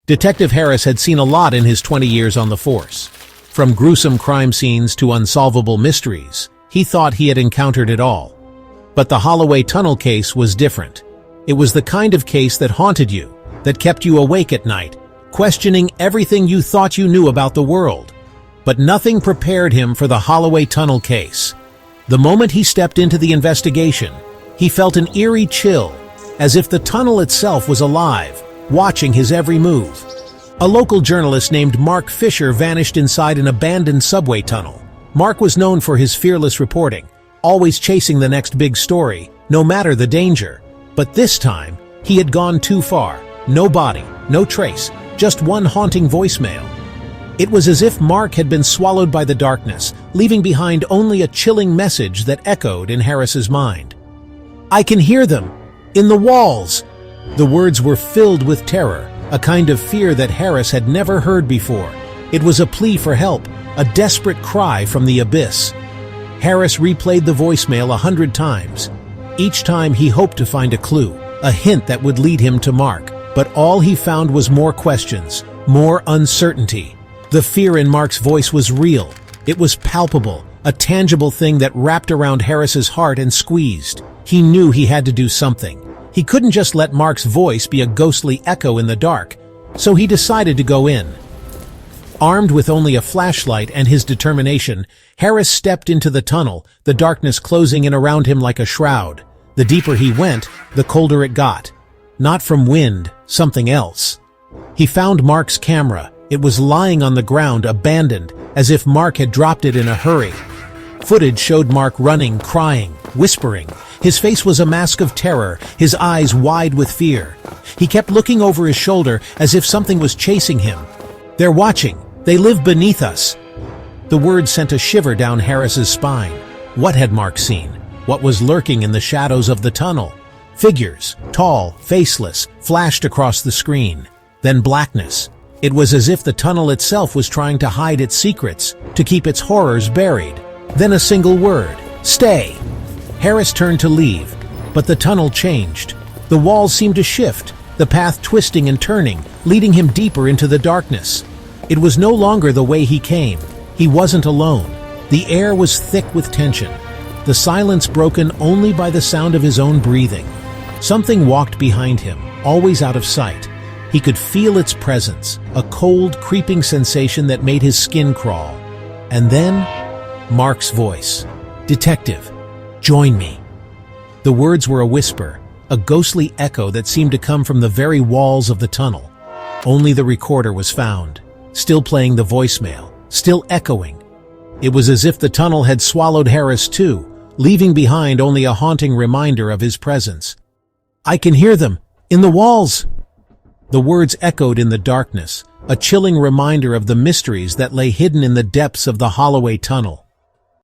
Detective Harris had seen a lot in his 20 years on the force. From gruesome crime scenes to unsolvable mysteries, he thought he had encountered it all. But the Holloway tunnel case was different. It was the kind of case that haunted you, that kept you awake at night, questioning everything you thought you knew about the world. But nothing prepared him for the Holloway tunnel case. The moment he stepped into the investigation, he felt an eerie chill, as if the tunnel itself was alive, watching his every move. A local journalist named Mark Fisher vanished inside an abandoned subway tunnel. Mark was known for his fearless reporting, always chasing the next big story, no matter the danger. But this time, he had gone too far. No body, no trace, just one haunting voicemail. It was as if Mark had been swallowed by the darkness, leaving behind only a chilling message that echoed in Harris's mind. "I can hear them! In the walls!" The words were filled with terror, a kind of fear that Harris had never heard before. It was a plea for help, a desperate cry from the abyss. Harris replayed the voicemail 100 times. Each time he hoped to find a clue, a hint that would lead him to Mark. But all he found was more questions, more uncertainty. The fear in Mark's voice was real. It was palpable, a tangible thing that wrapped around Harris's heart and squeezed. He knew he had to do something. He couldn't just let Mark's voice be a ghostly echo in the dark, so he decided to go in. Armed with only a flashlight and his determination, Harris stepped into the tunnel, the darkness closing in around him like a shroud. The deeper he went, the colder it got. Not from wind, something else. He found Mark's camera. It was lying on the ground, abandoned, as if Mark had dropped it in a hurry. Footage showed Mark running, crying, whispering. His face was a mask of terror, his eyes wide with fear. He kept looking over his shoulder as if something was chasing him. "They're watching. They live beneath us." The words sent a shiver down Harris's spine. What had Mark seen? What was lurking in the shadows of the tunnel? Figures, tall, faceless, flashed across the screen. Then blackness. It was as if the tunnel itself was trying to hide its secrets, to keep its horrors buried. Then a single word: "Stay." Harris turned to leave, but the tunnel changed. The walls seemed to shift, the path twisting and turning, leading him deeper into the darkness. It was no longer the way he came. He wasn't alone. The air was thick with tension, the silence broken only by the sound of his own breathing. Something walked behind him, always out of sight. He could feel its presence, a cold, creeping sensation that made his skin crawl. And then, Mark's voice. "Detective, join me." The words were a whisper, a ghostly echo that seemed to come from the very walls of the tunnel. Only the recorder was found, still playing the voicemail, still echoing. It was as if the tunnel had swallowed Harris too, leaving behind only a haunting reminder of his presence. "I can hear them! In the walls!" The words echoed in the darkness, a chilling reminder of the mysteries that lay hidden in the depths of the Holloway tunnel.